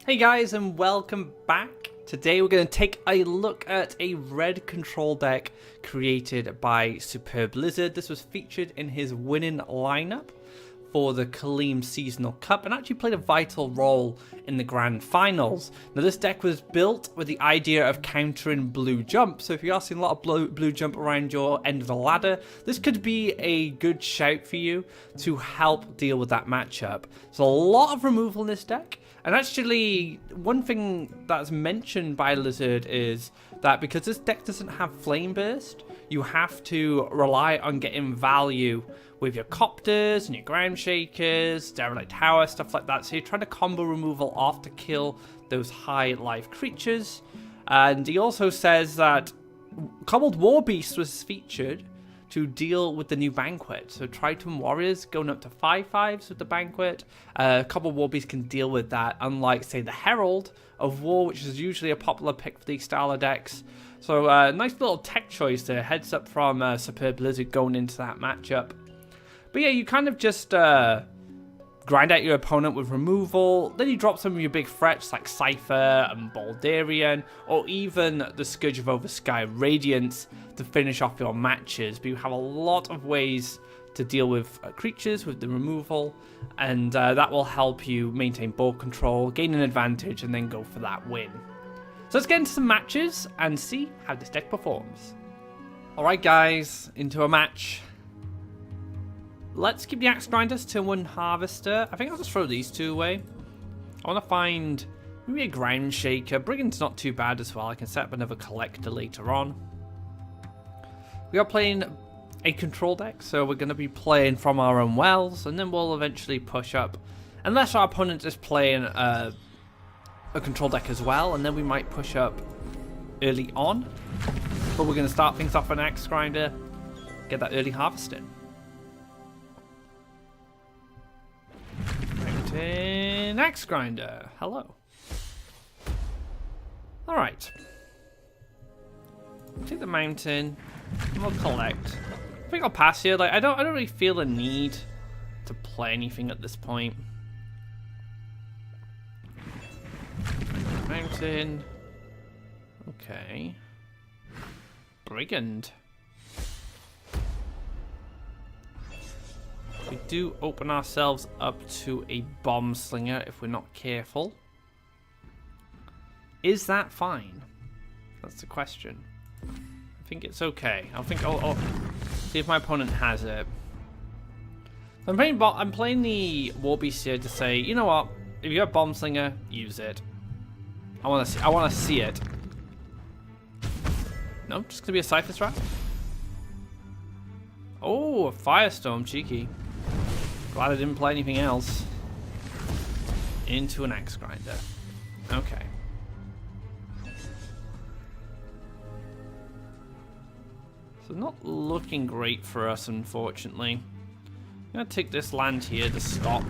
Hey guys, and welcome back. Today we're going to take a look at a red control deck created by SuperbLizard. This was featured in his winning lineup for the Khalim Seasonal Cup and actually played a vital role in the Grand Finals. Now this deck was built with the idea of countering blue jump, so if you're seeing a lot of blue jump around your end of the ladder, this could be a good shout for you to help deal with that matchup. So a lot of removal in this deck. And actually, one thing that's mentioned by Lizard is that because this deck doesn't have Flame Burst, you have to rely on getting value with your Copters and your Ground Shakers, Derelict Tower, stuff like that. So you're trying to combo removal off to kill those high life creatures. And he also says that Cobbled Warbeast was featured to deal with the new Banquet. So Triton Warriors going up to 5/5s with the Banquet. Cobbled Warbeast can deal with that, unlike, say, the Herald of War, which is usually a popular pick for these style of decks. So nice little tech choice there. Heads up from SuperbLizard going into that matchup. But yeah, you kind of just grind out your opponent with removal, then you drop some of your big threats like Cypher and Baldarian, or even the Scourge of Oversky Radiance to finish off your matches. But you have a lot of ways to deal with creatures with the removal, and that will help you maintain board control, gain an advantage, and then go for that win. So let's get into some matches and see how this deck performs. Alright guys, into a match. Let's keep the Axe Grinders to one Harvester. I think I'll just throw these two away. I want to find maybe a Ground Shaker. Brigand's not too bad as well. I can set up another Collector later on. We are playing a control deck, so we're going to be playing from our own wells, and then we'll eventually push up. Unless our opponent is playing a control deck as well, and then we might push up early on. But we're going to start things off with an Axe Grinder, get that early harvest in. Mountain Axe Grinder. Hello. Alright. Take the mountain. And we'll collect. I think I'll pass here. Like I don't really feel the need to play anything at this point. Mountain. Okay. Brigand. We do open ourselves up to a Bomb Slinger if we're not careful. Is that fine? That's the question. I think it's okay. I think I'll see if my opponent has it. I'm playing the Warbeast here to say, you know what? If you have Bomb Slinger, use it. I want to see it. No, just gonna be a Cypher's Wrath. Oh, a Firestorm, cheeky. Glad I didn't play anything else. Into an Axe Grinder. Okay. So not looking great for us, unfortunately. I'm going to take this land here to stop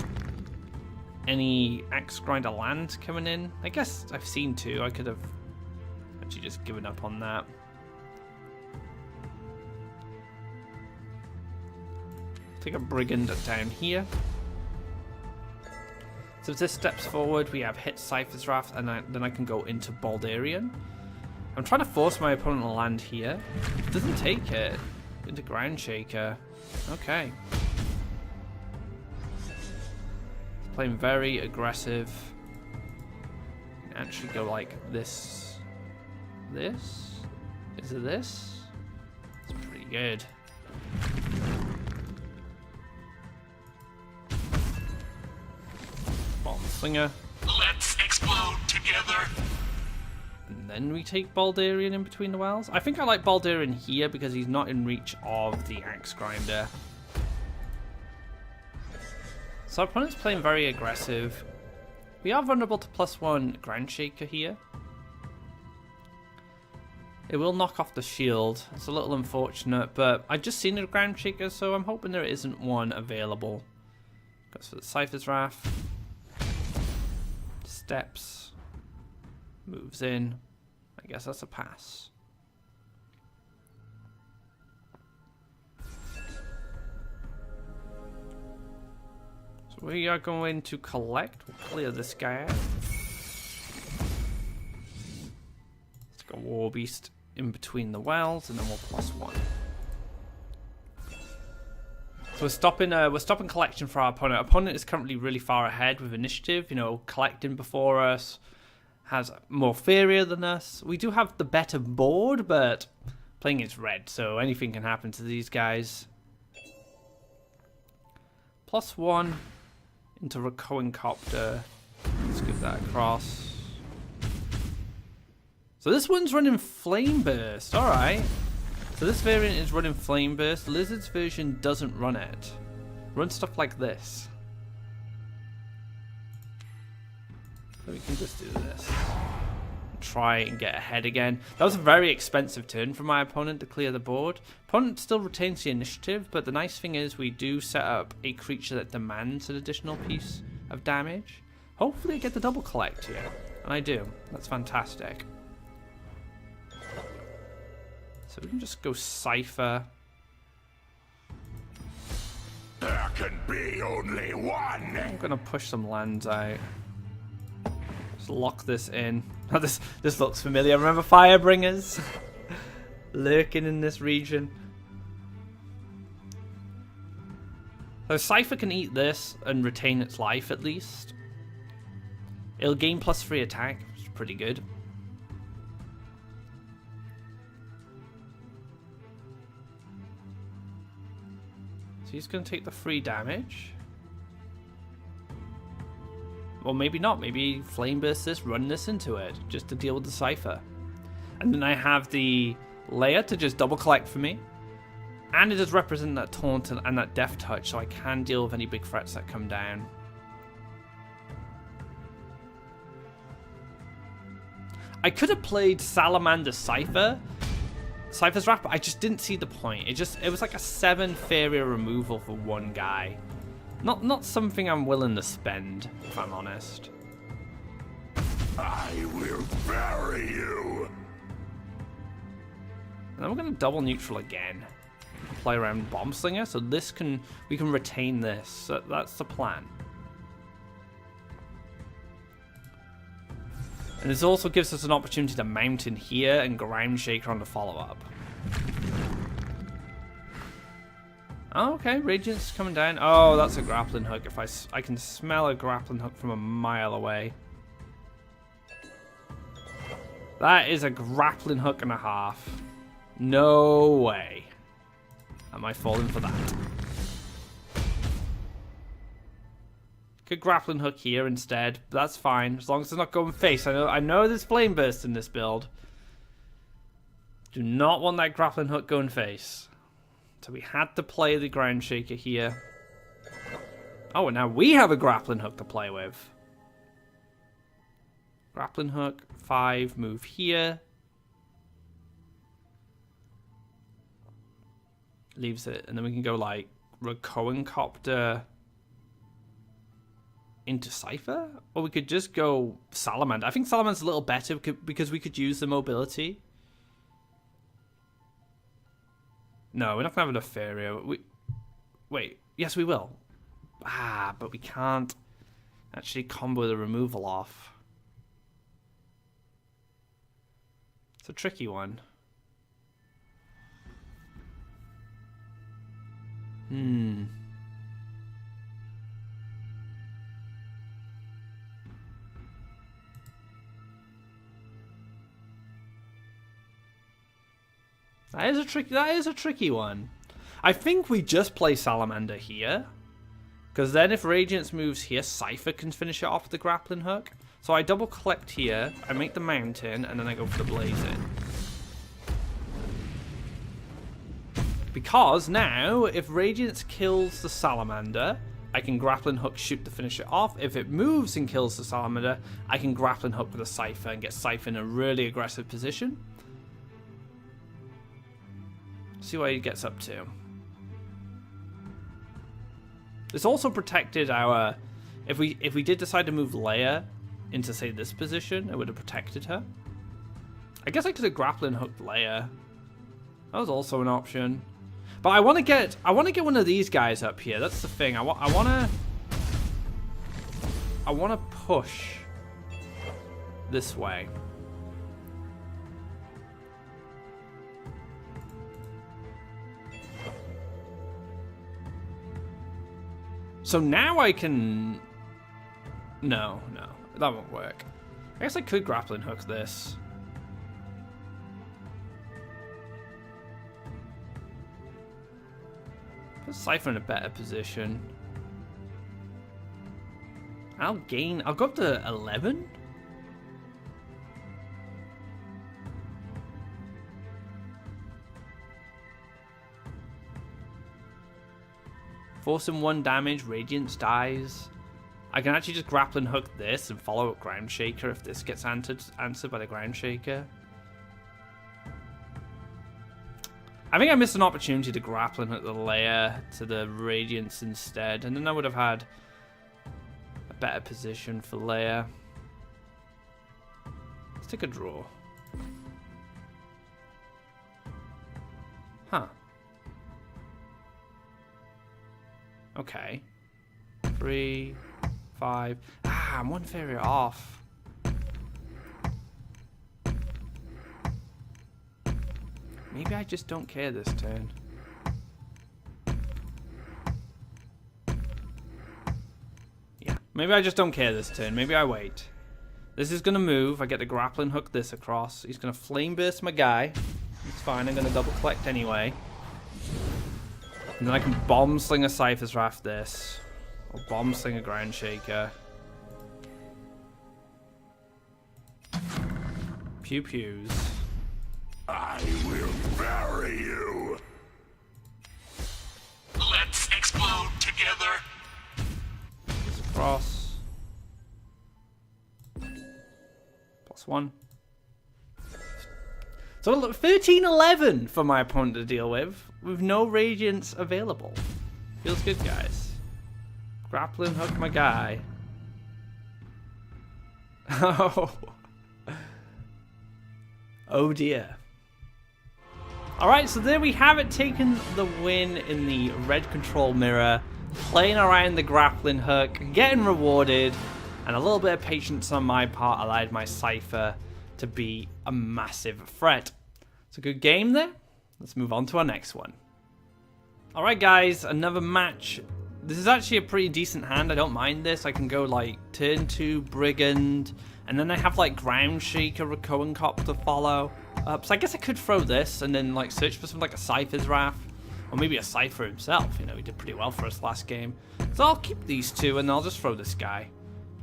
any Axe Grinder land coming in. I guess I've seen two. I could have actually just given up on that. Take a Brigand down here. So if this steps forward, we have hit Cypher's Wrath, and then I can go into Baldarian. I'm trying to force my opponent to land here. Doesn't take it. Into Ground Shaker. Okay. Playing very aggressive. Actually go like this. This? Is it this? It's pretty good. Bomb Slinger. Let's explode together. And then we take Baldarian in between the wells. I think I like Baldarian here because he's not in reach of the Axe Grinder. So our opponent's playing very aggressive. We are vulnerable to +1 Ground Shaker here. It will knock off the shield. It's a little unfortunate, but I've just seen a Ground Shaker, so I'm hoping there isn't one available. Goes for the Cypher's Wrath. Steps. Moves in. I guess that's a pass. So we are going to collect. We'll clear this guy out. War Beast in between the wells, and then we'll +1. So we're stopping collection for our opponent. Our opponent is currently really far ahead with initiative, you know, collecting before us, has more Faeria than us. We do have the better board, but playing is red, so anything can happen to these guys. +1 into Recoing Copter. Let's give that across. So this one's running Flame Burst, alright. So this variant is running Flame Burst. Lizard's version doesn't run it. Run stuff like this. So we can just do this. Try and get ahead again. That was a very expensive turn for my opponent to clear the board. Opponent still retains the initiative, but the nice thing is we do set up a creature that demands an additional piece of damage. Hopefully I get the double collect here. And I do. That's fantastic. So we can just go Cypher. There can be only one. I'm gonna push some lands out. Just lock this in. Oh, this looks familiar. Remember Firebringers? Lurking in this region. So Cypher can eat this and retain its life at least. It'll gain +3 attack, which is pretty good. So he's going to take the 3 damage. Well, maybe not. Maybe Flame Burst this, run this into it, just to deal with the Cypher. And then I have the Lair to just double collect for me. And it does represent that Taunt and that Death Touch, so I can deal with any big threats that come down. I could have played Salamander Cypher, Cypher's Wrath, but I just didn't see the point. It was like a 7 Faeria removal for one guy. Not something I'm willing to spend, if I'm honest. I will bury you. And then we're going to double neutral again. Play around Bomb Slinger, so we can retain this. So that's the plan. And this also gives us an opportunity to mount in here and Ground Shaker on the follow-up. Oh, okay, Radiant's coming down. Oh, that's a grappling hook. If I can smell a grappling hook from a mile away. That is a grappling hook and a half. No way. Am I falling for that? Could grappling hook here instead, but that's fine as long as it's not going face. I know there's Flame Burst in this build. Do not want that grappling hook going face. So we had to play the Ground Shaker here. Oh, and now we have a grappling hook to play with. Grappling hook, 5, move here. Leaves it, and then we can go like Recoing Copter into Cypher? Or we could just go Salamander. I think Salamander's a little better because we could use the mobility. No, we're not going to have enough Faeria. Wait, yes we will. Ah, but we can't actually combo the removal off. It's a tricky one. That is a tricky one. I think we just play Salamander here. Because then if Radiance moves here, Cypher can finish it off with the grappling hook. So I double collect here, I make the mountain, and then I go for the blazing. Because now, if Radiance kills the Salamander, I can grappling hook shoot to finish it off. If it moves and kills the Salamander, I can grappling hook with a Cypher and get Cypher in a really aggressive position. See what he gets up to. This also protected our... If we did decide to move Leia into, say, this position, it would have protected her. I guess I could have grappling hooked Leia. That was also an option. But I want to get one of these guys up here. That's the thing. I want to push this way. So now I can... No, that won't work. I guess I could grappling hook this. Put Cypher in a better position. I'll go up to 11? Forcing 1 damage, Radiance dies. I can actually just grappling hook this and follow up Ground Shaker if this gets answered by the Ground Shaker. I think I missed an opportunity to grappling hook the layer to the Radiance instead, and then I would have had a better position for layer. Let's take a draw. Huh. Okay. 3, 5. Ah, I'm 1 Faeria off. Maybe I just don't care this turn. Yeah, maybe I just don't care this turn. Maybe I wait. This is going to move. I get the grappling hook this across. He's going to flame burst my guy. It's fine. I'm going to double collect anyway. And then I can bomb sling a Cypher's Wrath this. Or bomb sling a Ground Shaker. Pew pews. I will bury you. Let's explode together. Cross. +1. So 13-11 for my opponent to deal with no Radiance available. Feels good, guys. Grappling hook my guy. Oh dear. Alright, so there we have it, taken the win in the red control mirror, playing around the grappling hook, getting rewarded, and a little bit of patience on my part allowed my Cypher to be a massive threat. It's a good game there. Let's move on to our next one. Alright guys, another match. This is actually a pretty decent hand, I don't mind this. I can go like turn 2 Brigand, and then I have like Ground Shaker, Recurring Cop to follow. So I guess I could throw this and then like search for something like a Cypher's Wrath. Or maybe a Cypher himself, you know, he did pretty well for us last game. So I'll keep these two and I'll just throw this guy.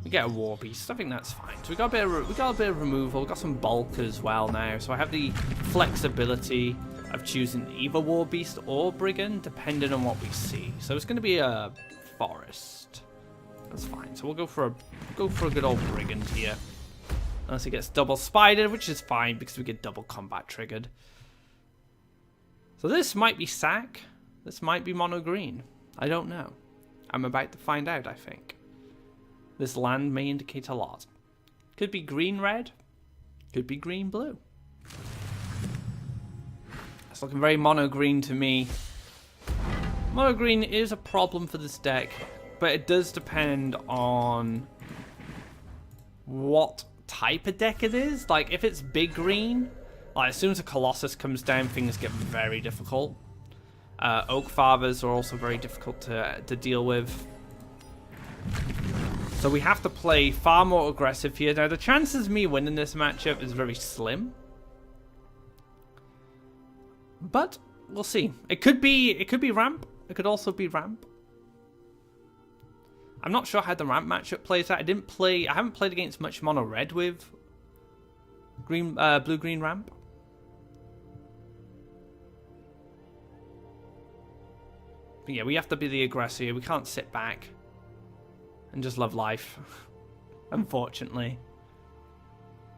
We get a War Beast, I think that's fine. So we got a bit of removal, we got some bulk as well now. So I have the flexibility of choosing either War Beast or Brigand, depending on what we see. So it's going to be a Forest. That's fine. So we'll go for a good old Brigand here. Unless he gets double spidered, which is fine because we get double combat triggered. So this might be sack. This might be mono green. I don't know. I'm about to find out, I think. This land may indicate a lot. Could be green red. Could be green blue. It's looking very mono green to me. Mono green is a problem for this deck, but it does depend on what type of deck it is. Like if it's big green, like as soon as a Colossus comes down, things get very difficult. Oak Fathers are also very difficult to deal with. So we have to play far more aggressive here. Now the chances of me winning this matchup is very slim, but we'll see. It could be ramp. It could also be ramp. I'm not sure how the ramp matchup plays out. I haven't played against much mono red with blue green ramp. But yeah, we have to be the aggressor. We can't sit back and just love life. Unfortunately.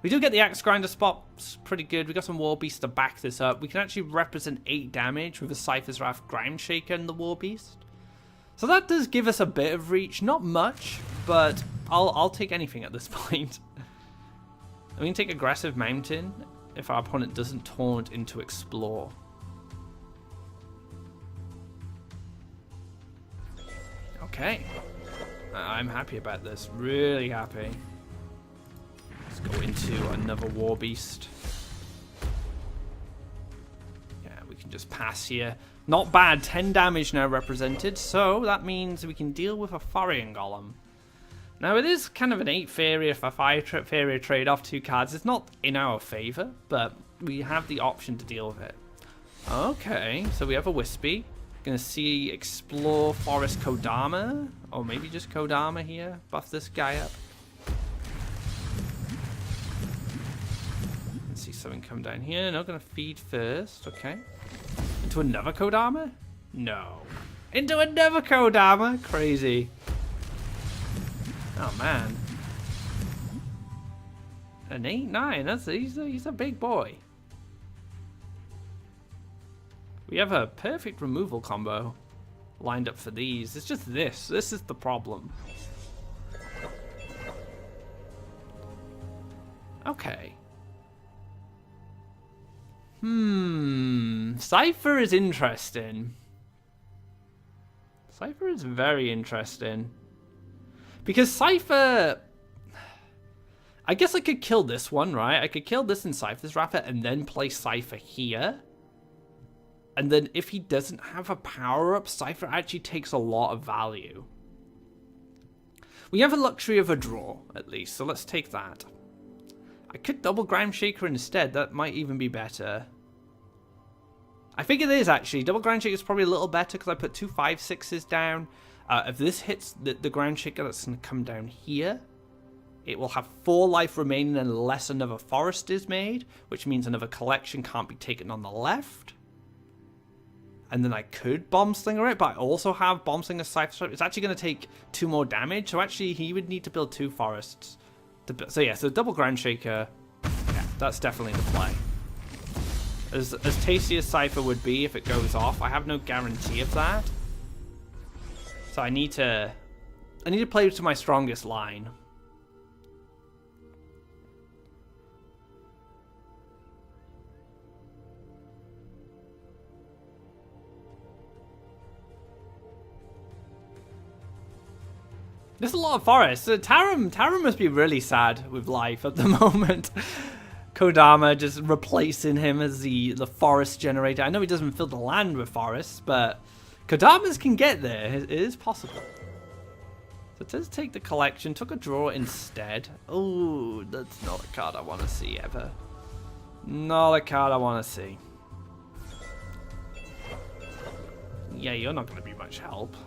We do get the Axe Grinder spot. It's pretty good. We got some War Beast to back this up. We can actually represent 8 damage with a Cypher's Wrath, Ground Shaker, and the War Beast. So that does give us a bit of reach. Not much, but I'll take anything at this point. We can take Aggressive Mountain if our opponent doesn't taunt into Explore. Okay. I'm happy about this. Really happy. Let's go into another War Beast. Yeah, we can just pass here. Not bad. 10 damage now represented. So that means we can deal with a Thorian Golem. Now it is kind of an 8 Faeria for 5 Faeria trade off 2 cards. It's not in our favor, but we have the option to deal with it. Okay, so we have a Wispy. Gonna see explore Forest Kodama, or maybe just Kodama here. Buff this guy up. Let's see something come down here. No, gonna feed first. Okay. Into another Kodama? No. Into another Kodama? Crazy. Oh man. An 8/9. He's a big boy. We have a perfect removal combo lined up for these. It's just this. This is the problem. Okay. Cypher is interesting. Cypher is very interesting. Because Cypher... I guess I could kill this one, right? I could kill this in Cypher's Wrapper and then play Cypher here. And then if he doesn't have a power-up, Cypher actually takes a lot of value. We have a luxury of a draw, at least, so let's take that. I could double Ground Shaker instead. That might even be better. I think it is, actually. Double Ground Shaker is probably a little better because I put 2 5/6s down. If this hits the Ground Shaker, that's going to come down here. It will have 4 life remaining unless another forest is made, which means another collection can't be taken on the left. And then I could Bomb Slinger it, but I also have Bomb Slinger Cypher Strike. It's actually going to take 2 more damage, so actually he would need to build 2 forests. So yeah, so double Ground Shaker, yeah, that's definitely the play. As tasty as Cypher would be if it goes off, I have no guarantee of that. So I need to play to my strongest line. There's a lot of forests. Taram must be really sad with life at the moment. Kodama just replacing him as the forest generator. I know he doesn't fill the land with forests, but Kodamas can get there. It is possible. So it does take the collection. Took a draw instead. Oh, that's not a card I want to see ever. Not a card I want to see. Yeah, you're not going to be much help.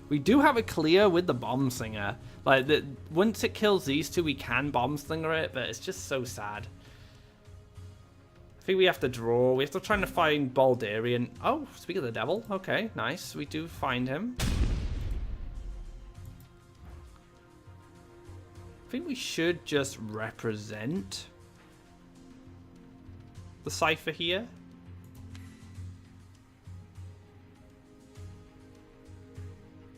We do have a clear with the Bomb Slinger. Like, once it kills these two, we can Bomb Slinger it, but it's just so sad. I think we have to draw. We have to try to find Baldarian. Oh, speak of the devil. Okay, nice. We do find him. I think we should just represent the Cypher here.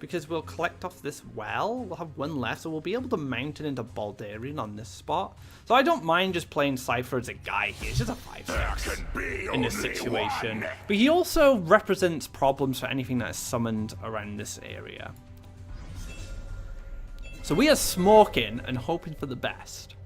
Because we'll collect off this well. We'll have 1 left, so we'll be able to mount it into Baldarian on this spot. So I don't mind just playing Cypher as a guy here. It's just a 5/6 in this situation. But he also represents problems for anything that is summoned around this area. So we are smoking and hoping for the best.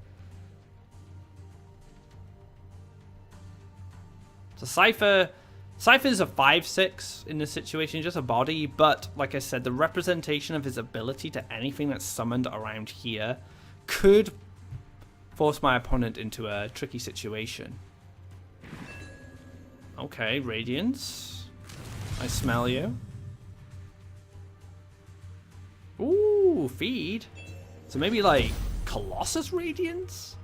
So Cypher's a 5/6 in this situation, just a body, but like I said, the representation of his ability to anything that's summoned around here could force my opponent into a tricky situation. Okay, Radiance. I smell you. Ooh, feed. So maybe like Colossus Radiance?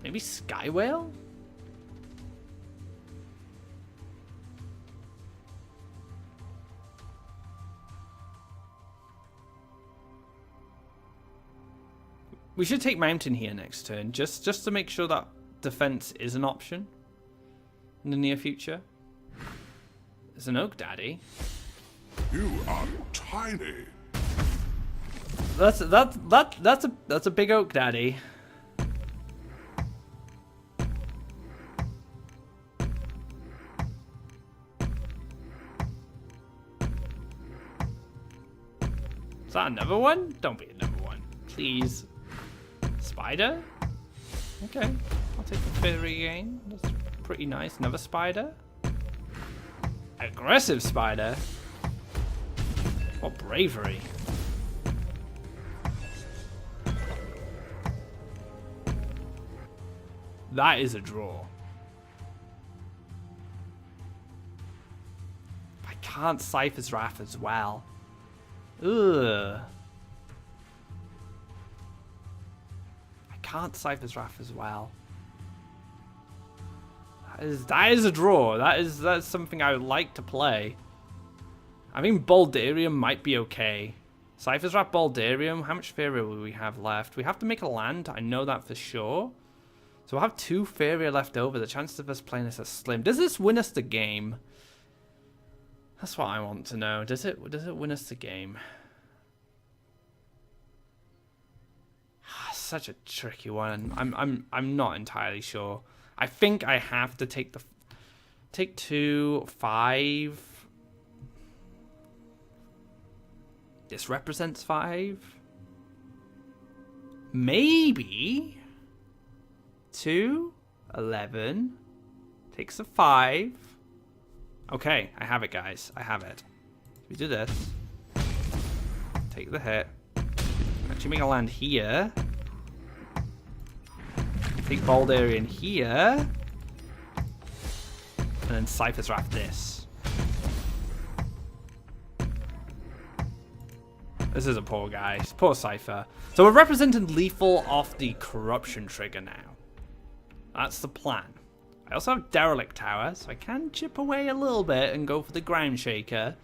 Maybe Sky Whale? We should take Mountain here next turn, just to make sure that defense is an option in the near future. There's an Oak Daddy. You are tiny. That's a big Oak Daddy. Is that another one? Don't be another one. Please. Spider? Okay. I'll take the Faeria again. That's pretty nice. Another spider. Aggressive spider. What bravery. That is a draw. I can't Cypher's Wrath as well. Ugh. I can't Cypher's Wrath as well. That is a draw. That's something I would like to play. I think Baldarium might be okay. Cypher's Wrath, Baldarium. How much Faeria will we have left? We have to make a land. I know that for sure. So we'll have 2 Faeria left over. The chances of us playing this are slim. Does this win us the game? That's what I want to know. Does it win us the game? Such a tricky one. I'm not entirely sure. I think I have to take 2, 5. This represents 5. Maybe 2, 11. Takes a 5. Okay, I have it, guys. I have it. We do this. Take the hit. Actually make a land here. Take Baldarian here. And then Cypher's Wrath this. This is a poor guy. Poor Cypher. So we're representing lethal off the corruption trigger now. That's the plan. I also have Derelict Tower, so I can chip away a little bit and go for the Ground Shaker.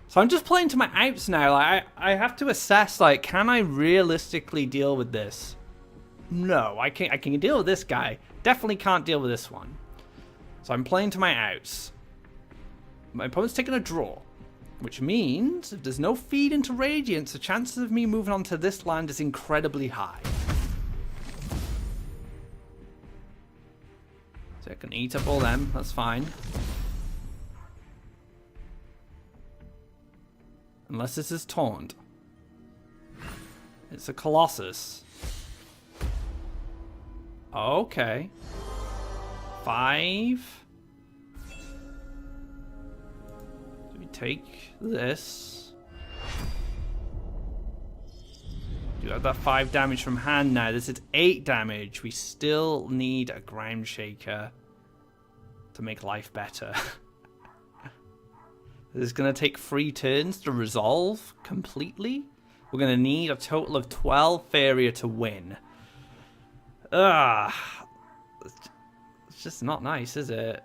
So I'm just playing to my outs now. Like, I have to assess, like, can I realistically deal with this? No, I can deal with this guy. Definitely can't deal with this one. So I'm playing to my outs. My opponent's taking a draw, which means if there's no feed into Radiance, the chances of me moving on to this land is incredibly high. So I can eat up all them, that's fine. Unless this is Taunt. It's a Colossus. Okay. 5. Do we take this? Do you have that 5 damage from hand now? This is 8 damage. We still need a Ground Shaker to make life better. This is going to take 3 turns to resolve completely. We're going to need a total of 12 Faeria to win. Ugh. It's just not nice, is it?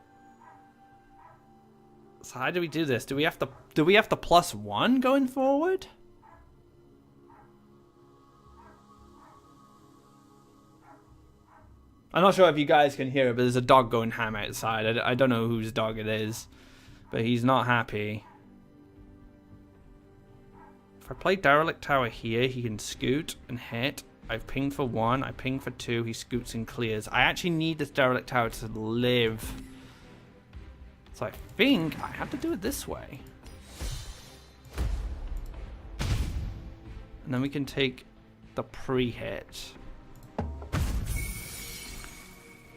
So how do we do this? Do we have to +1 going forward? I'm not sure if you guys can hear it, but there's a dog going ham outside. I don't know whose dog it is, but he's not happy. If I play Derelict Tower here, he can scoot and hit. I've pinged for 1, I ping for 2, he scoots and clears. I actually need this Derelict Tower to live. So I think I have to do it this way. And then we can take the pre-hit.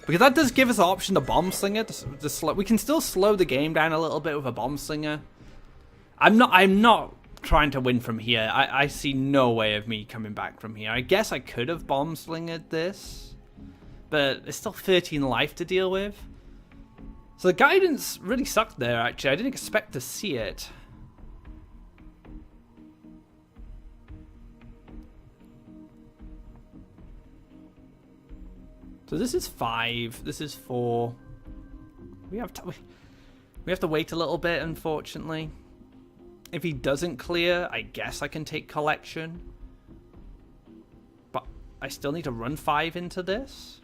Because that does give us an option to Bomb Slinger. We can still slow the game down a little bit with a Bomb Slinger. I'm not trying to win from here. I see no way of me coming back from here. I guess I could have Bomb Slingered this, but it's still 13 life to deal with. So the guidance really sucked there, actually. I didn't expect to see it. So this is 5. This is 4. We have to wait a little bit, unfortunately. If he doesn't clear, I guess I can take Collection. But I still need to run 5 into this.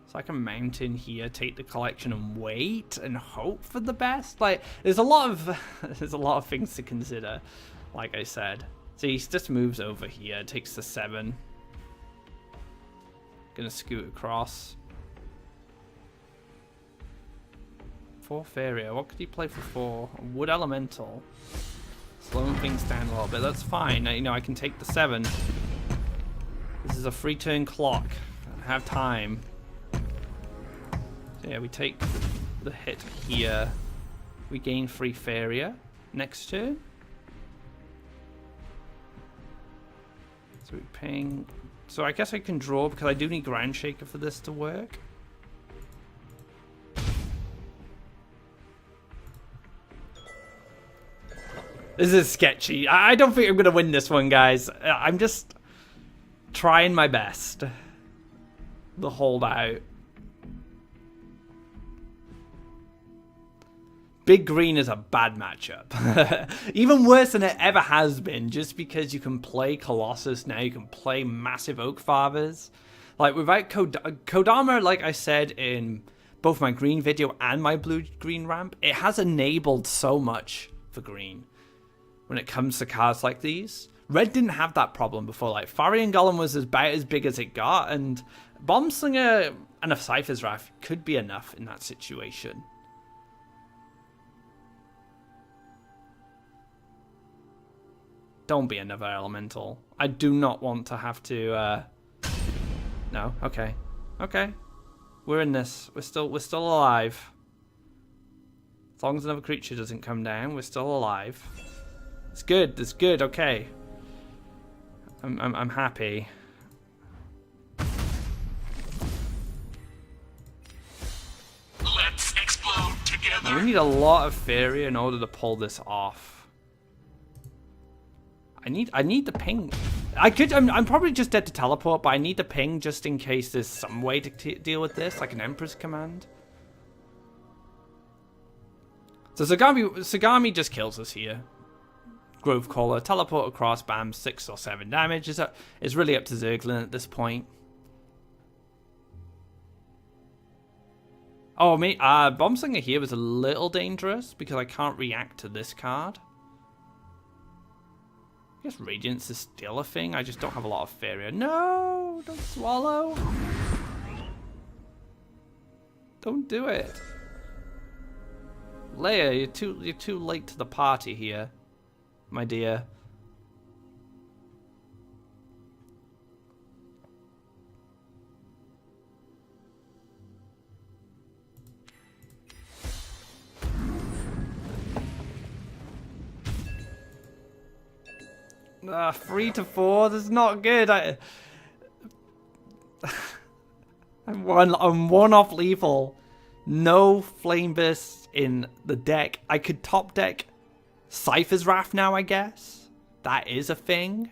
So I can mount in here, take the Collection, and wait and hope for the best. Like, there's a lot of things to consider. Like I said, so he just moves over here, takes the 7. Gonna scoot across. 4 Faeria. What could he play for 4? Wood Elemental. Slowing things down a little bit. That's fine. You know, I can take the 7. This is a 3-turn clock. I have time. So yeah, we take the hit here. We gain 3 Faeria next turn. So we ping. So I guess I can draw because I do need Ground Shaker for this to work. This is sketchy. I don't think I'm going to win this one, guys. I'm just trying my best. The holdout. Big green is a bad matchup. Even worse than it ever has been, just because you can play Colossus now, you can play massive Oak Fathers. Like, without Kodama, like I said in both my green video and my blue-green ramp, it has enabled so much for green when it comes to cards like these. Red didn't have that problem before. Like, Faeria and Golem was about as big as it got, and Bomb Slinger and a Cypher's Wrath could be enough in that situation. Don't be another elemental. I do not want to have to, No, okay. Okay. We're in this. We're still alive. As long as another creature doesn't come down, we're still alive. It's good. It's good. Okay. I'm happy. Let's explode together. Now, we need a lot of Faeria in order to pull this off. I need the ping. I'm probably just dead to teleport, but I need the ping just in case there's some way to deal with this, like an Emperor's Command. So Sagami just kills us here. Grove Caller, teleport across, bam, 6 or 7 damage. It's really up to Zerglin at this point. Oh, Bomb Slinger here was a little dangerous because I can't react to this card. I guess Radiance is still a thing. I just don't have a lot of Faeria. No, don't swallow. Don't do it. Leia, you're too late to the party here, my dear. Ah, 3 to 4. That's not good. I'm one off lethal. No Flame Bursts in the deck. I could top deck Cypher's Wrath now, I guess. That is a thing.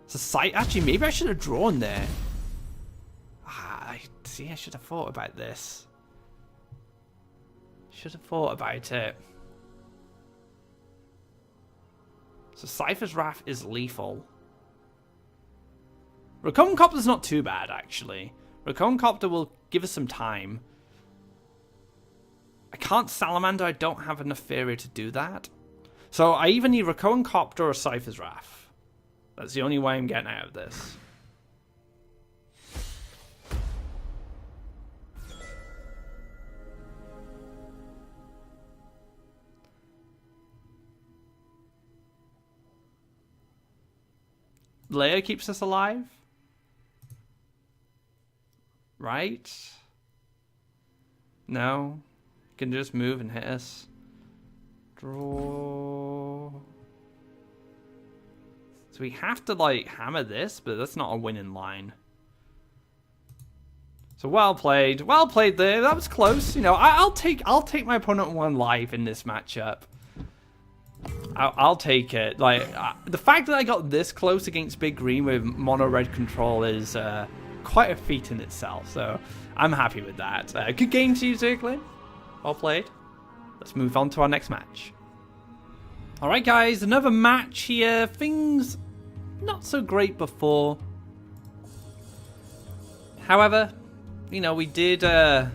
So actually, maybe I should have drawn there. I should have thought about this. Should have thought about it. So Cypher's Wrath is lethal. Recon Copter's not too bad, actually. Recon Copter will give us some time. I can't Salamander, I don't have enough Faeria to do that. So I either need Recon Copter or Cypher's Wrath. That's the only way I'm getting out of this. Leia keeps us alive? Right? No? You can just move and hit us. Draw. So we have to, like, hammer this, but that's not a winning line. So well played. Well played there. That was close. You know, I'll take my opponent 1 life in this matchup. I'll take it. Like, the fact that I got this close against Big Green with mono red control is quite a feat in itself. So I'm happy with that. Good game to you, Zerglin. Well played. Let's move on to our next match. All right, guys, another match here. Things not so great before. However, you know, we did okay.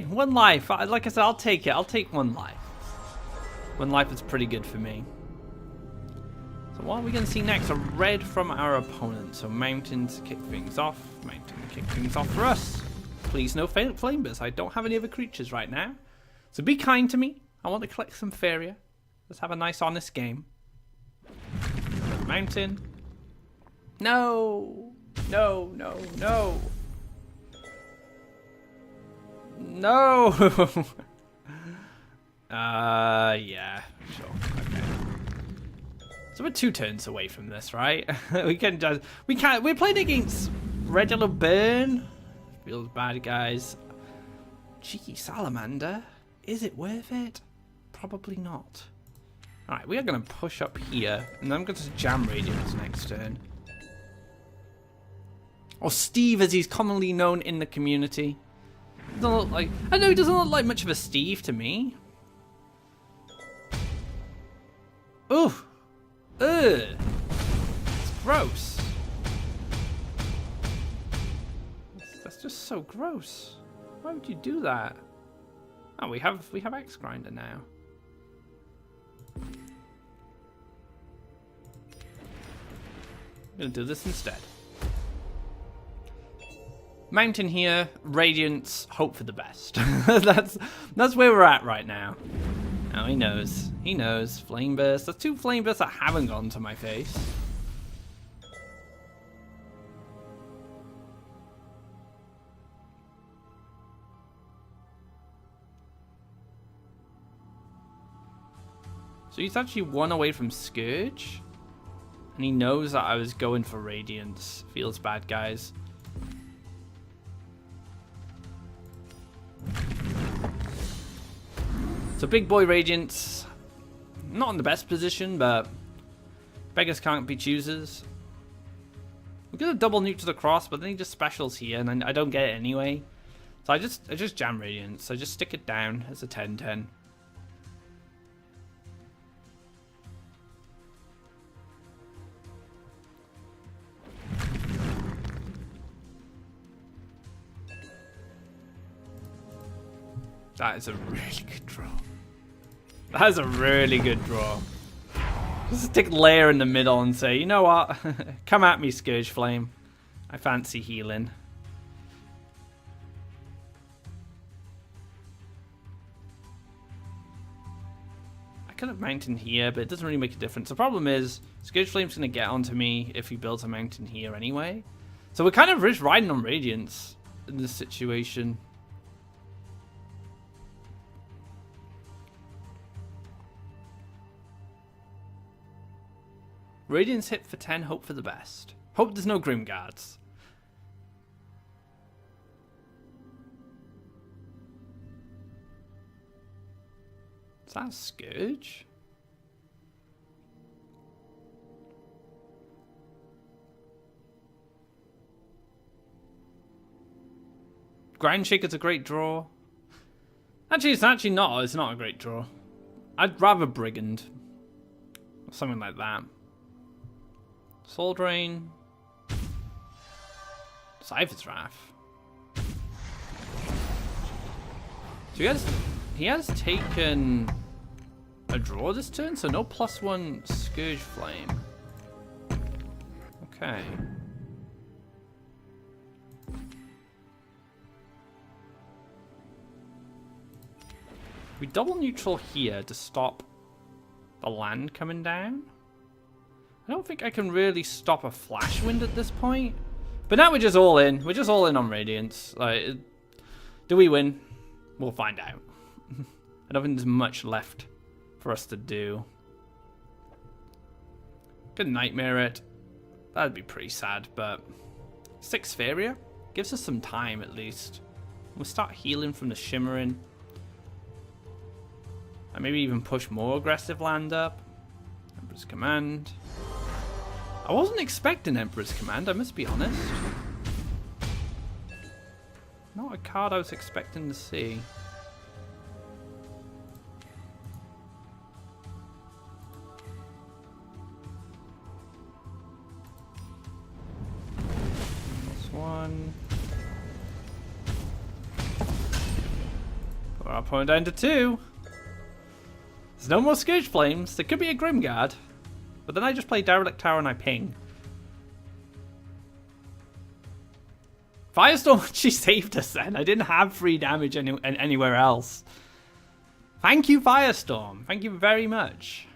1 life. Like I said, I'll take it. I'll take 1 life. 1 life is pretty good for me. So what are we going to see next? A red from our opponent. So Mountain to kick things off. Mountain to kick things off for us. Please no Flame Burst. I don't have any other creatures right now. So be kind to me. I want to collect some Faeria. Let's have a nice, honest game. Mountain. No. No, no, no. No. Yeah, sure. Okay. So we're 2 turns away from this, right? we can't. We're playing against regular burn. Feels bad, guys. Cheeky salamander. Is it worth it? Probably not. Alright, we are going to push up here, and I'm going to jam Radiance next turn. Or Steve, as he's commonly known in the community. Doesn't look like, I know he doesn't look like much of a Steve to me. Ooh. Ugh. It's gross. That's just so gross. Why would you do that? Oh, we have X Grinder now. I'm gonna do this instead. Mountain here, Radiance, hope for the best. that's where we're at right now. Oh, he knows. He knows. Flame Burst. There's 2 Flame Bursts that haven't gone to my face. So he's actually 1 away from Scourge. And he knows that I was going for Radiance. Feels bad, guys. So big boy Radiance. Not in the best position, but beggars can't be choosers. We're gonna double nuke to the cross, but then he just specials here, and I don't get it anyway. So I just jam Radiance. I just stick it down as a 10-10. That is a really good draw. That is a really good draw. Just stick Lair in the middle and say, you know what? Come at me, Scourge Flame. I fancy healing. I could have Mountain here, but it doesn't really make a difference. The problem is, Scourge Flame's going to get onto me if he builds a Mountain here anyway. So we're kind of just riding on Radiance in this situation. Radiance hit for 10, hope for the best. Hope there's no Grim Guards. Is that a Scourge? Ground Shaker's a great draw. Actually, it's actually not. It's not a great draw. I'd rather Brigand. Or something like that. Soul Drain. Cypher's Wrath. So he has taken a draw this turn, so no +1 Scourge Flame. Okay. We double neutral here to stop the land coming down. I don't think I can really stop a Flash Wind at this point. But now we're just all in. We're just all in on Radiance. Like, do we win? We'll find out. I don't think there's much left for us to do. Could Nightmare it. That'd be pretty sad, but 6 Faeria gives us some time at least. We'll start healing from the Shimmering. And maybe even push more aggressive land up. Emperor's Command. I wasn't expecting Emperor's Command, I must be honest. Not a card I was expecting to see. +1. Put our opponent down to 2. There's no more Scourge Flames. There could be a Grimguard. But then I just play Derelict Tower and I ping. Firestorm actually saved us then. I didn't have free damage anywhere else. Thank you, Firestorm. Thank you very much.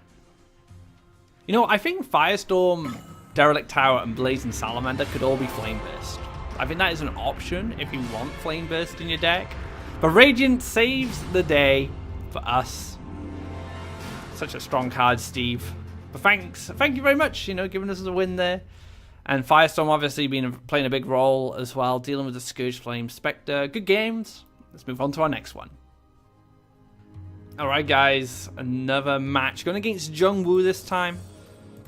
You know, I think Firestorm, Derelict Tower, and Blazing Salamander could all be Flame Burst. I think that is an option if you want Flame Burst in your deck. But Radiant saves the day for us. Such a strong card, Steve. But thanks. Thank you very much, you know, giving us a win there. And Firestorm obviously playing a big role as well, dealing with the Scourge Flame Spectre. Good games. Let's move on to our next one. Alright guys, another match. Going against Jungwoo this time.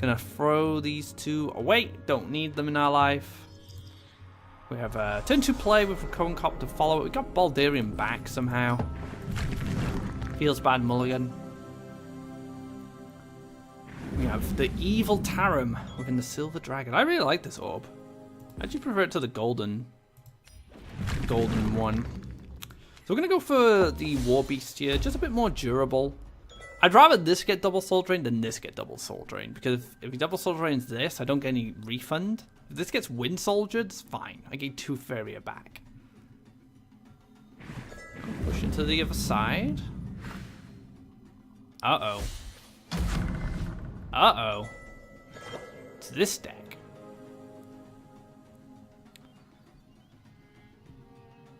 Gonna throw these two away. Don't need them in our life. We have a turn 2 play with Recurrent Cop to follow it. We got Baldarian back somehow. Feels bad, mulligan. We have the Evil Tarim within the Silver Dragon. I really like this orb. I actually prefer it to the golden one. So we're going to go for the War Beast here. Just a bit more durable. I'd rather this get double Soul Drain than this get double Soul Drain. Because if he double Soul Drains this, I don't get any refund. If this gets Wind Soldiered, it's fine. I get 2 Faeria back. Push into the other side. Uh-oh. Uh-oh. It's this deck.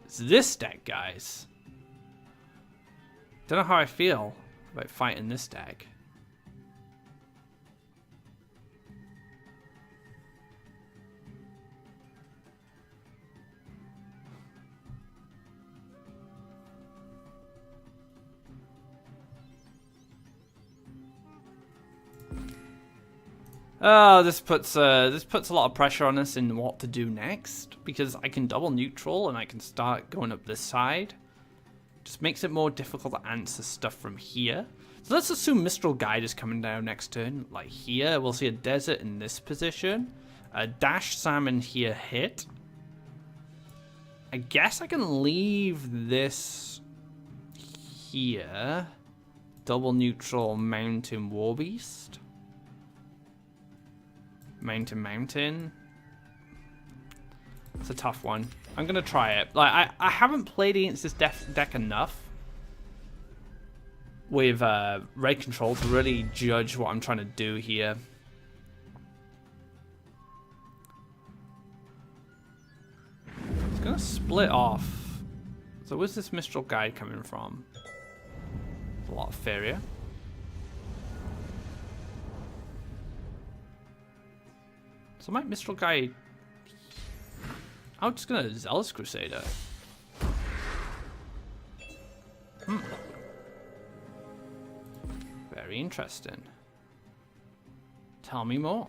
It's this deck, guys. Don't know how I feel about fighting this deck. Oh, this puts a lot of pressure on us in what to do next, because I can double neutral and I can start going up this side. Just makes it more difficult to answer stuff from here. So let's assume Mistral Guide is coming down next turn, like here. We'll see a Desert in this position. A Dash Salmon here hit. I guess I can leave this here. Double neutral Mountain Warbeast. Mountain. It's a tough one. I'm gonna try it. Like I haven't played against this deck enough with red control to really judge what I'm trying to do here. It's gonna split off. So where's this Mistral Guide coming from? There's a lot of Faeria. So my Mistral Guide... I'm just gonna Zealous Crusader. Very interesting. Tell me more.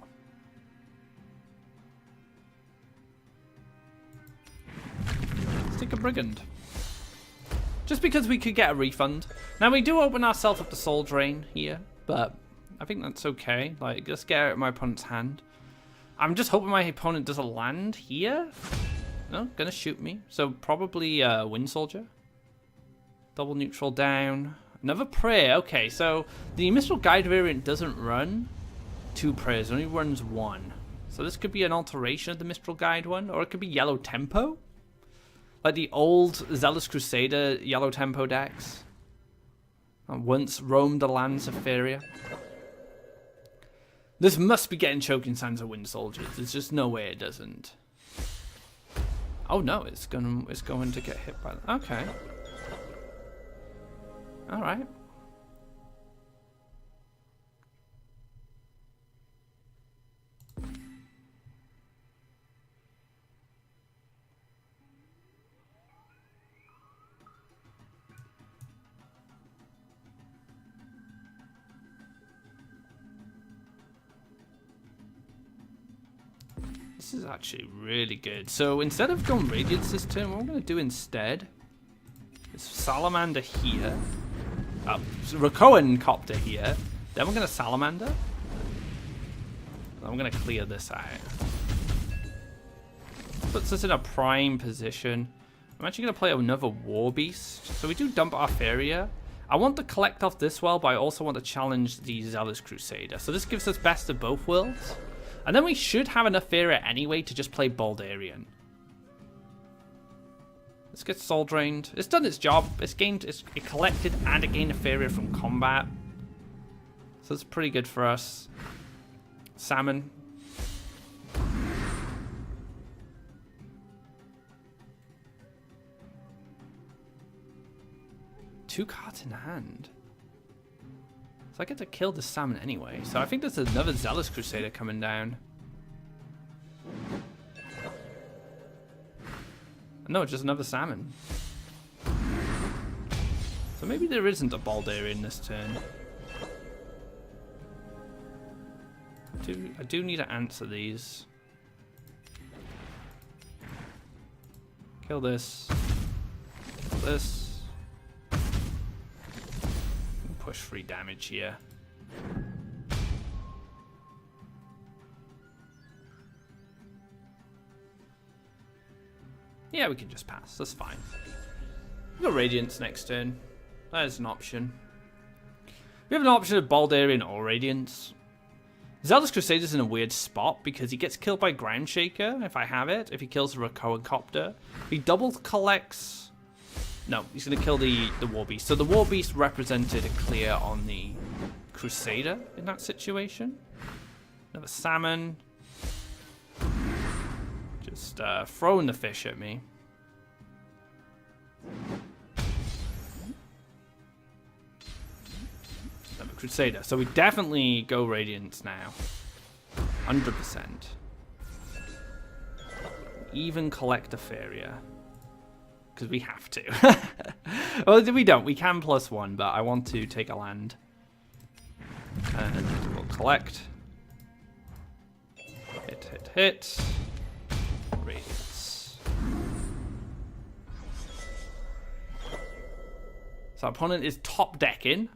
Let's take a Brigand. Just because we could get a refund. Now we do open ourselves up to Soul Drain here, but I think that's okay. Like, just get out of my opponent's hand. I'm just hoping my opponent doesn't land here. No, gonna shoot me. So probably Wind Soldier. Double neutral down. Another prayer. Okay, so the Mistral Guide variant doesn't run 2 prayers. It only runs 1. So this could be an alteration of the Mistral Guide one. Or it could be Yellow Tempo. Like the old Zealous Crusader Yellow Tempo decks. Once roamed the lands of Faeria. This must be getting Choking Sands of Wind Soldiers. There's just no way it doesn't. Oh no, it's going to get hit by that. Okay. Alright. This is actually really good. So instead of going Radiance this turn, what I'm going to do instead is Salamander here. Rakoan Copter here. Then we're going to Salamander. I'm going to clear this out. Puts us in a prime position. I'm actually going to play another War Beast. So we do dump our Faeria. I want to collect off this well, but I also want to challenge the Zealous Crusader. So this gives us best of both worlds. And then we should have enough Faeria anyway to just play Baldarian. Let's get soul drained. It's done its job. It collected and it gained a Faeria from combat. So it's pretty good for us. Salmon. Two cards in hand. So I get to kill the salmon anyway. So I think there's another Zealous Crusader coming down. No, just another salmon. So maybe there isn't a Baldarian this turn. I do need to answer these. Kill this. Kill this. Push 3 damage here. Yeah, we can just pass. That's fine. We've got Radiance next turn. That is an option. We have an option of Baldarian or Radiance. Zealous Crusader's in a weird spot because he gets killed by Ground Shaker if I have it. If he kills the Rakoa Copter. He double collects... No, he's going to kill the War Beast. So the War Beast represented a clear on the Crusader in that situation. Another salmon. Just throwing the fish at me. Another Crusader. So we definitely go Radiance now. 100%. Even collect a Faeria. Because we have to. Well, we don't. We can +1, but I want to take a land. And we'll collect. Hit, hit, hit. Radiance. So our opponent is top decking.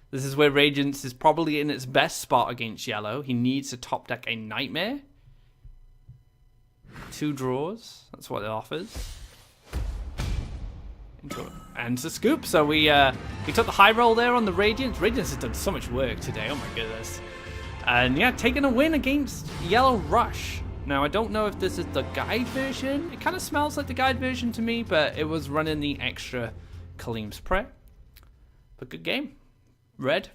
This is where Radiance is probably in its best spot against yellow. He needs to top deck a Nightmare. 2 draws. That's what it offers. And it's a scoop. So we took the high roll there on the Radiance. Radiance has done so much work today. Oh my goodness. And yeah, taking a win against Yellow Rush. Now, I don't know if this is the guide version. It kind of smells like the guide version to me, but it was running the extra Khalim's Prey. But good game. Red,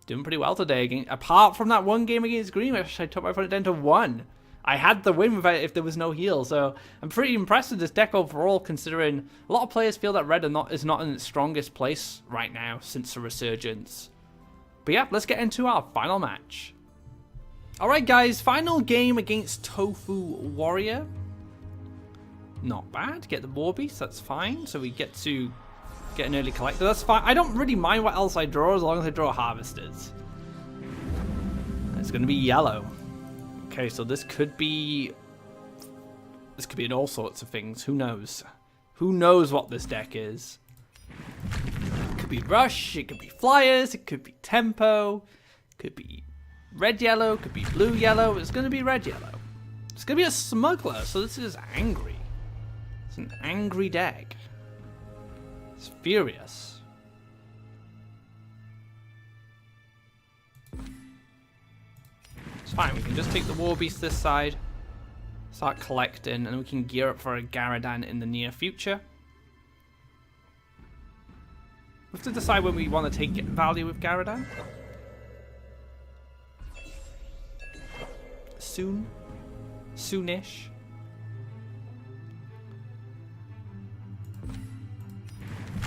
doing pretty well today. Apart from that one game against Green, which I took my opponent down to 1. I had the win if there was no heal, so I'm pretty impressed with this deck overall, considering a lot of players feel that red is not in its strongest place right now since the Resurgence. But yeah, let's get into our final match. Alright guys, final game against Tofu Warrior. Not bad, get the War Beast, that's fine. So we get to get an early collector, that's fine. I don't really mind what else I draw as long as I draw Harvesters. It's going to be yellow. Okay, so this could be in all sorts of things. Who knows? Who knows what this deck is? It could be Rush, it could be Flyers, it could be Tempo, it could be red-yellow, it could be blue-yellow. It's going to be red-yellow. It's going to be a Smuggler, so this is angry. It's an angry deck. It's furious. It's fine, we can just take the War Beast this side, start collecting, and we can gear up for a Garadan in the near future. We have to decide when we want to take value with Garadan. Soon. Soonish.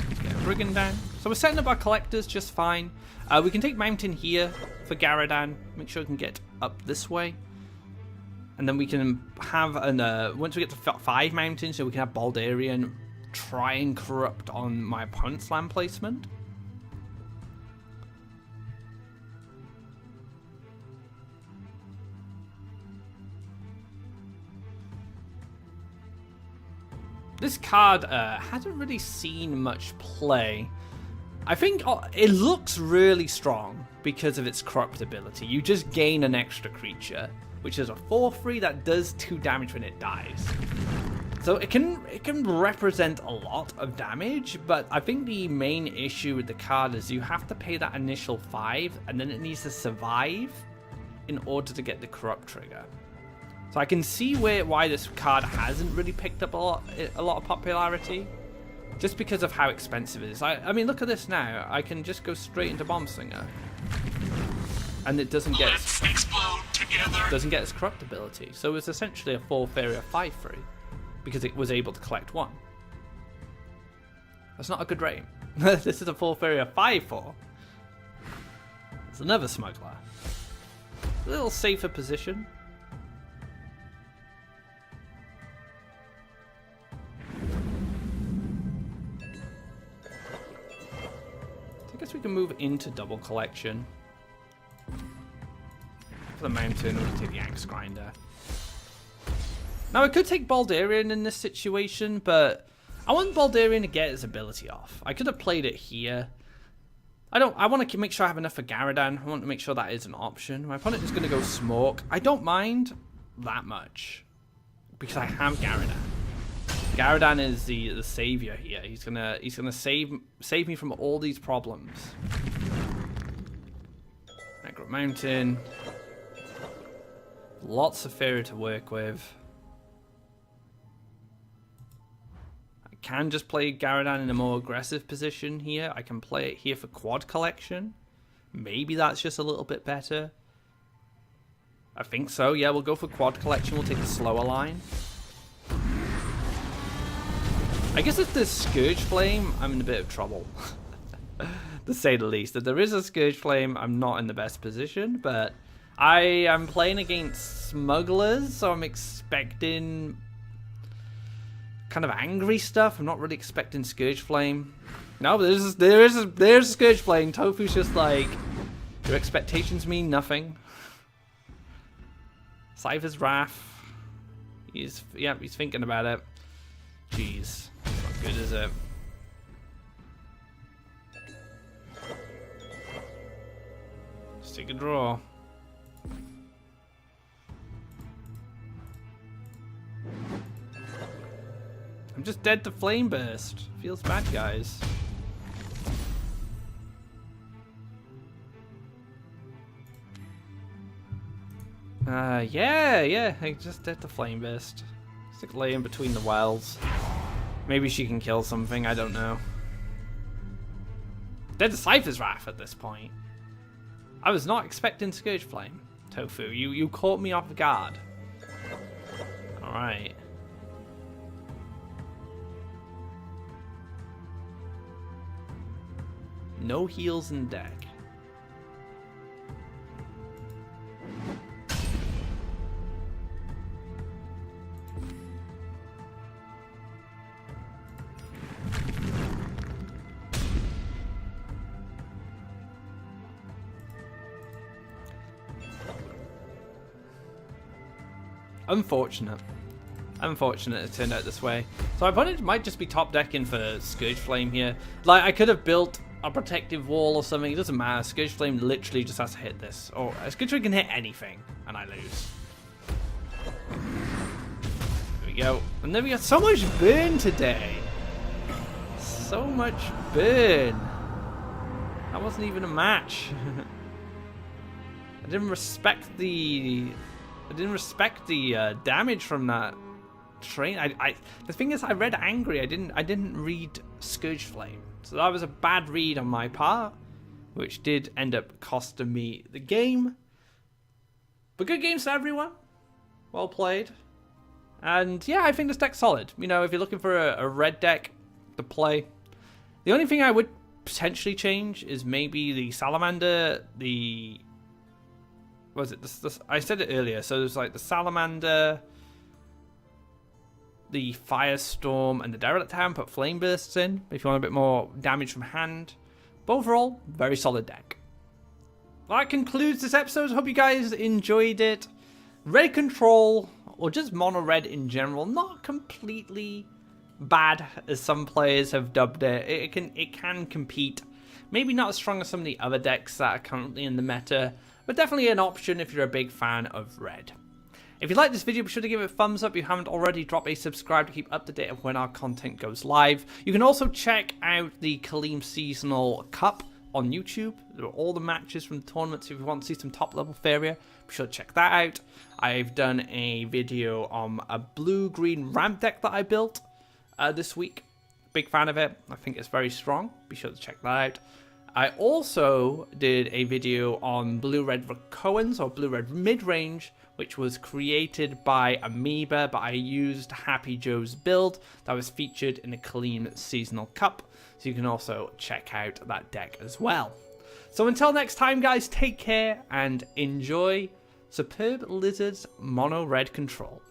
Let's get a Brigand down. So we're setting up our collectors just fine. We can take Mountain here for Garadan. Make sure we can get up this way. And then we can have once we get to 5 mountains, so we can have Baldarian try and corrupt on my opponent's land placement. This card hasn't really seen much play. I think it looks really strong because of its corrupt ability. You just gain an extra creature, which is a 4/3 that does 2 damage when it dies. So it can represent a lot of damage, but I think the main issue with the card is you have to pay that initial 5, and then it needs to survive in order to get the corrupt trigger. So I can see why this card hasn't really picked up a lot of popularity. Just because of how expensive it is. I mean, look at this now. I can just go straight into Bomb Slinger. And it doesn't get its corrupt ability. So it's essentially a 4 Faeria 5-3 because it was able to collect 1. That's not a good rate. This is a 4 Faeria 5-4. It's another smuggler. A little safer position. I guess we can move into double collection. For the mountain, we'll take the Axe Grinder. Now I could take Baldarian in this situation, but I want Baldarian to get his ability off. I could have played it here. I want to make sure I have enough for Garadan. I want to make sure that is an option. My opponent is going to go Smoke. I don't mind that much because I have Garadan. Garadan is the savior here. He's gonna save me from all these problems. Necro Mountain. Lots of Faeria to work with. I can just play Garadan in a more aggressive position here. I can play it here for quad collection. Maybe that's just a little bit better. I think so. Yeah, we'll go for quad collection. We'll take the slower line. I guess if there's Scourge Flame, I'm in a bit of trouble. To say the least. If there is a Scourge Flame, I'm not in the best position, but I am playing against smugglers, so I'm expecting kind of angry stuff. I'm not really expecting Scourge Flame. No, there's Scourge Flame. Tofu's just like, your expectations mean nothing. Cypher's Wrath. He's thinking about it. Jeez, not good, is it? Just take a draw. I'm just dead to Flame Burst. Feels bad, guys. Yeah, I just dead to Flame Burst. Stick lay in between the wells. Maybe she can kill something, I don't know. Dead to Cypher's Wrath at this point. I was not expecting Scourge Flame, Tofu. You caught me off guard. Alright. No heals in deck. Unfortunate it turned out this way. So my opponent might just be top decking for Scourge Flame here. Like, I could have built a protective wall or something. It doesn't matter. Scourge Flame literally just has to hit this. Or Scourge Flame can hit anything, and I lose. There we go. And then we got so much burn today. So much burn. That wasn't even a match. I didn't respect the damage from that train. The thing is, I read Angry. I didn't read Scourge Flame, so that was a bad read on my part, which did end up costing me the game. But good games to everyone. Well played. And yeah, I think this deck's solid. You know, if you're looking for a red deck to play, the only thing I would potentially change is maybe the Salamander, I said it earlier, so there's like the Salamander, the Firestorm, and the Derelict Hound. Put Flame Bursts in if you want a bit more damage from hand. But overall, very solid deck. Well, that concludes this episode. Hope you guys enjoyed it. Red Control, or just Mono Red in general, not completely bad as some players have dubbed it. It can compete. Maybe not as strong as some of the other decks that are currently in the meta, but definitely an option if you're a big fan of red. If you like this video, be sure to give it a thumbs up. If you haven't already, drop a subscribe to keep up to date of when our content goes live. You can also check out the Khalim Seasonal Cup on YouTube. There are all the matches from the tournaments. If you want to see some top level Faeria, be sure to check that out. I've done a video on a blue-green ramp deck that I built this week. Big fan of it. I think it's very strong. Be sure to check that out. I also did a video on blue-red Cohen's or blue-red mid-range, which was created by Amoeba, but I used Happy Joe's build that was featured in the Khalim Seasonal Cup. So you can also check out that deck as well. So until next time, guys, take care and enjoy SuperbLizard's Mono Red Control.